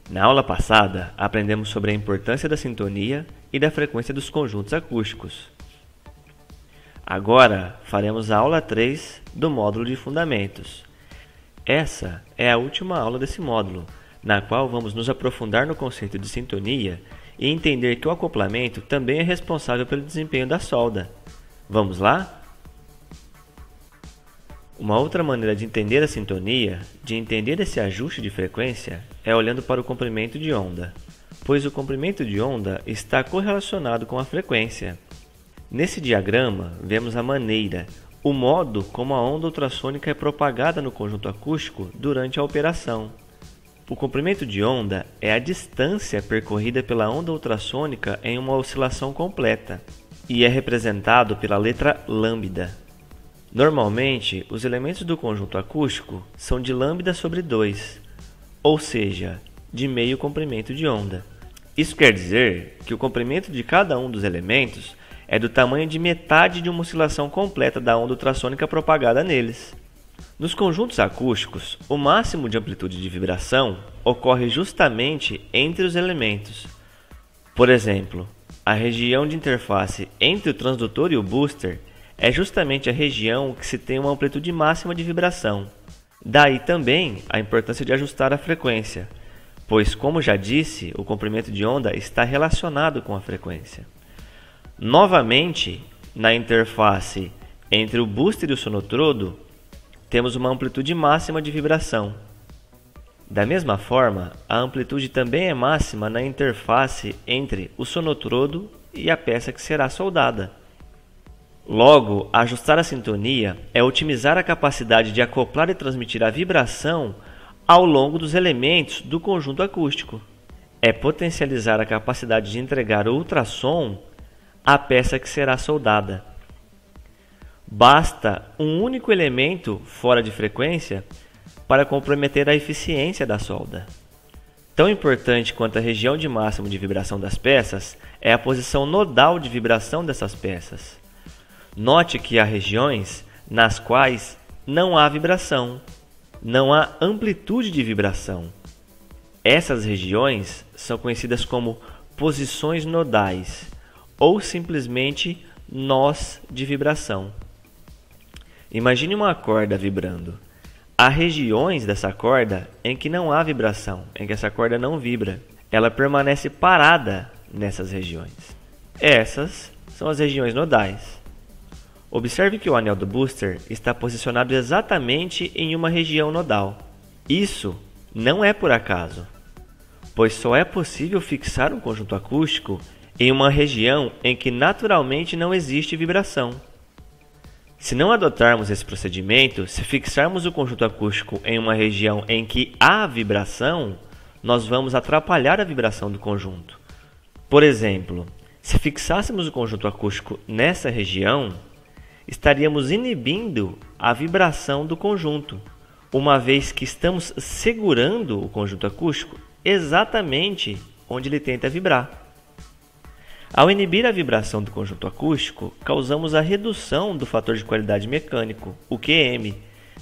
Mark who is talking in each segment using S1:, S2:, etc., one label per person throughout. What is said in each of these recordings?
S1: Na aula passada, aprendemos sobre a importância da sintonia e da frequência dos conjuntos acústicos. Agora, faremos a aula 3 do módulo de fundamentos. Essa é a última aula desse módulo, na qual vamos nos aprofundar no conceito de sintonia e entender que o acoplamento também é responsável pelo desempenho da solda. Vamos lá? Uma outra maneira de entender a sintonia, de entender esse ajuste de frequência, é olhando para o comprimento de onda, pois o comprimento de onda está correlacionado com a frequência. Nesse diagrama, vemos a maneira, o modo como a onda ultrassônica é propagada no conjunto acústico durante a operação. O comprimento de onda é a distância percorrida pela onda ultrassônica em uma oscilação completa e é representado pela letra lambda. Normalmente, os elementos do conjunto acústico são de λ/2, ou seja, de meio comprimento de onda. Isso quer dizer que o comprimento de cada um dos elementos é do tamanho de metade de uma oscilação completa da onda ultrassônica propagada neles. Nos conjuntos acústicos, o máximo de amplitude de vibração ocorre justamente entre os elementos. Por exemplo, a região de interface entre o transdutor e o booster é justamente a região que se tem uma amplitude máxima de vibração. Daí também a importância de ajustar a frequência, pois, como já disse, o comprimento de onda está relacionado com a frequência. Novamente, na interface entre o booster e o sonotrodo, temos uma amplitude máxima de vibração. Da mesma forma, a amplitude também é máxima na interface entre o sonotrodo e a peça que será soldada. Logo, ajustar a sintonia é otimizar a capacidade de acoplar e transmitir a vibração ao longo dos elementos do conjunto acústico. É potencializar a capacidade de entregar o ultrassom à peça que será soldada. Basta um único elemento fora de frequência para comprometer a eficiência da solda. Tão importante quanto a região de máximo de vibração das peças é a posição nodal de vibração dessas peças. Note que há regiões nas quais não há vibração, não há amplitude de vibração. Essas regiões são conhecidas como posições nodais ou simplesmente nós de vibração. Imagine uma corda vibrando. Há regiões dessa corda em que não há vibração, em que essa corda não vibra. Ela permanece parada nessas regiões. Essas são as regiões nodais. Observe que o anel do booster está posicionado exatamente em uma região nodal. Isso não é por acaso, pois só é possível fixar um conjunto acústico em uma região em que naturalmente não existe vibração. Se não adotarmos esse procedimento, se fixarmos o conjunto acústico em uma região em que há vibração, nós vamos atrapalhar a vibração do conjunto. Por exemplo, se fixássemos o conjunto acústico nessa região, estaríamos inibindo a vibração do conjunto, uma vez que estamos segurando o conjunto acústico exatamente onde ele tenta vibrar. Ao inibir a vibração do conjunto acústico, causamos a redução do fator de qualidade mecânico, o QM,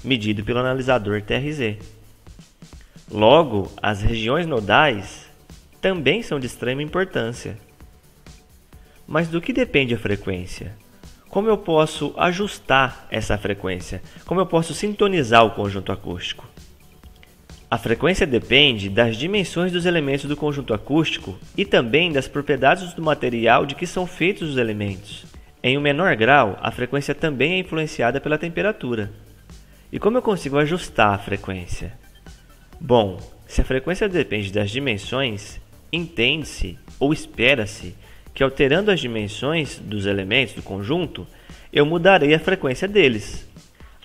S1: medido pelo analisador TRZ. Logo, as regiões nodais também são de extrema importância. Mas do que depende a frequência? Como eu posso ajustar essa frequência? Como eu posso sintonizar o conjunto acústico? A frequência depende das dimensões dos elementos do conjunto acústico e também das propriedades do material de que são feitos os elementos. Em um menor grau, a frequência também é influenciada pela temperatura. E como eu consigo ajustar a frequência? Bom, se a frequência depende das dimensões, entende-se ou espera-se que alterando as dimensões dos elementos do conjunto, eu mudarei a frequência deles.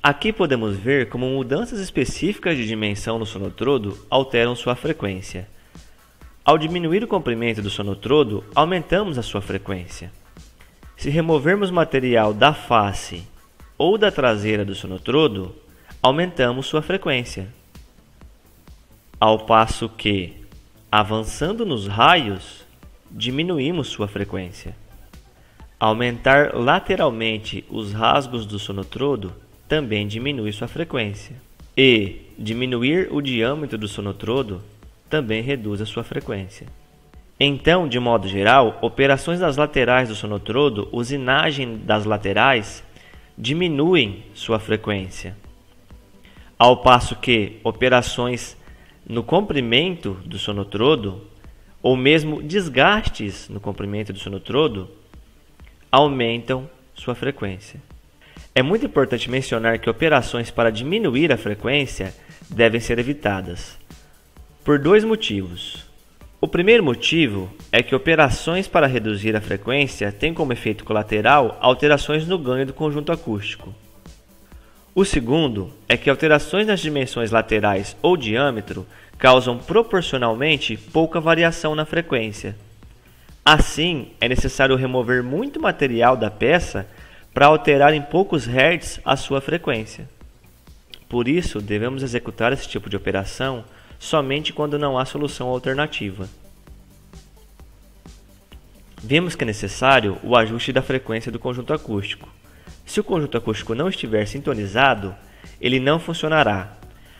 S1: Aqui podemos ver como mudanças específicas de dimensão no sonotrodo alteram sua frequência. Ao diminuir o comprimento do sonotrodo, aumentamos a sua frequência. Se removermos material da face ou da traseira do sonotrodo, aumentamos sua frequência. Ao passo que, avançando nos raios, diminuímos sua frequência. Aumentar lateralmente os rasgos do sonotrodo também diminui sua frequência. E diminuir o diâmetro do sonotrodo também reduz a sua frequência. Então, de modo geral, operações das laterais do sonotrodo, usinagem das laterais, diminuem sua frequência, ao passo que operações no comprimento do sonotrodo, ou mesmo desgastes no comprimento do sonotrodo, aumentam sua frequência. É muito importante mencionar que operações para diminuir a frequência devem ser evitadas, por dois motivos. O primeiro motivo é que operações para reduzir a frequência têm como efeito colateral alterações no ganho do conjunto acústico. O segundo é que alterações nas dimensões laterais ou diâmetro causam proporcionalmente pouca variação na frequência. Assim, é necessário remover muito material da peça para alterar em poucos hertz a sua frequência. Por isso, devemos executar esse tipo de operação somente quando não há solução alternativa. Vimos que é necessário o ajuste da frequência do conjunto acústico. Se o conjunto acústico não estiver sintonizado, ele não funcionará.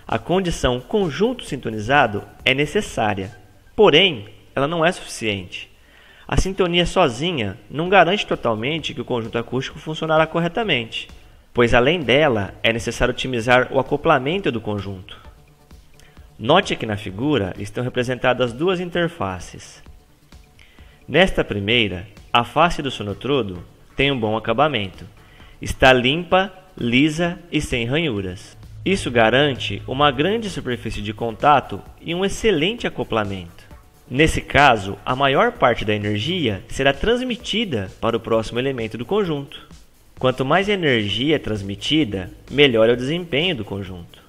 S1: A condição conjunto sintonizado é necessária, porém, ela não é suficiente. A sintonia sozinha não garante totalmente que o conjunto acústico funcionará corretamente, pois além dela é necessário otimizar o acoplamento do conjunto. Note que na figura estão representadas duas interfaces. Nesta primeira, a face do sonotrodo tem um bom acabamento. Está limpa, lisa e sem ranhuras. Isso garante uma grande superfície de contato e um excelente acoplamento. Nesse caso, a maior parte da energia será transmitida para o próximo elemento do conjunto. Quanto mais energia é transmitida, melhor é o desempenho do conjunto.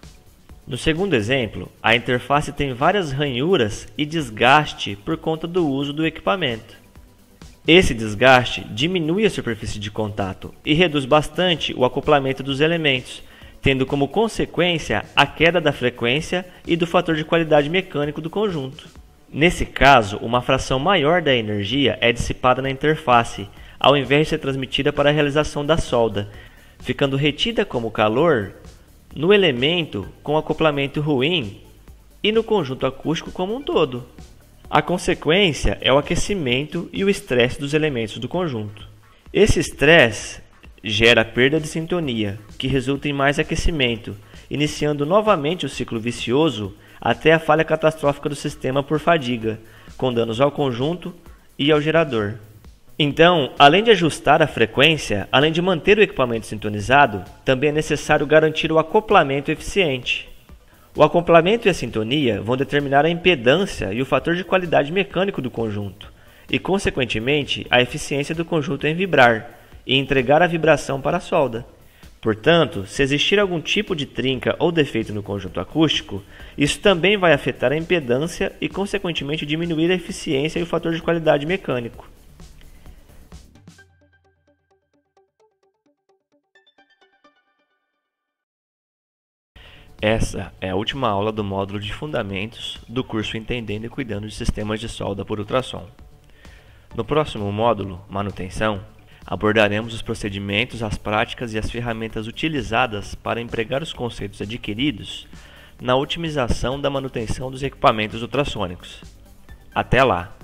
S1: No segundo exemplo, a interface tem várias ranhuras e desgaste por conta do uso do equipamento. Esse desgaste diminui a superfície de contato e reduz bastante o acoplamento dos elementos, tendo como consequência a queda da frequência e do fator de qualidade mecânico do conjunto. Nesse caso, uma fração maior da energia é dissipada na interface, ao invés de ser transmitida para a realização da solda, ficando retida como calor no elemento com acoplamento ruim e no conjunto acústico como um todo. A consequência é o aquecimento e o estresse dos elementos do conjunto. Esse estresse gera perda de sintonia, que resulta em mais aquecimento, iniciando novamente o ciclo vicioso até a falha catastrófica do sistema por fadiga, com danos ao conjunto e ao gerador. Então, além de ajustar a frequência, além de manter o equipamento sintonizado, também é necessário garantir o acoplamento eficiente. O acoplamento e a sintonia vão determinar a impedância e o fator de qualidade mecânico do conjunto, e, consequentemente, a eficiência do conjunto em vibrar e entregar a vibração para a solda. Portanto, se existir algum tipo de trinca ou defeito no conjunto acústico, isso também vai afetar a impedância e, consequentemente, diminuir a eficiência e o fator de qualidade mecânico. Essa é a última aula do módulo de Fundamentos do curso Entendendo e Cuidando de Sistemas de Solda por Ultrassom. No próximo módulo, Manutenção, abordaremos os procedimentos, as práticas e as ferramentas utilizadas para empregar os conceitos adquiridos na otimização da manutenção dos equipamentos ultrassônicos. Até lá!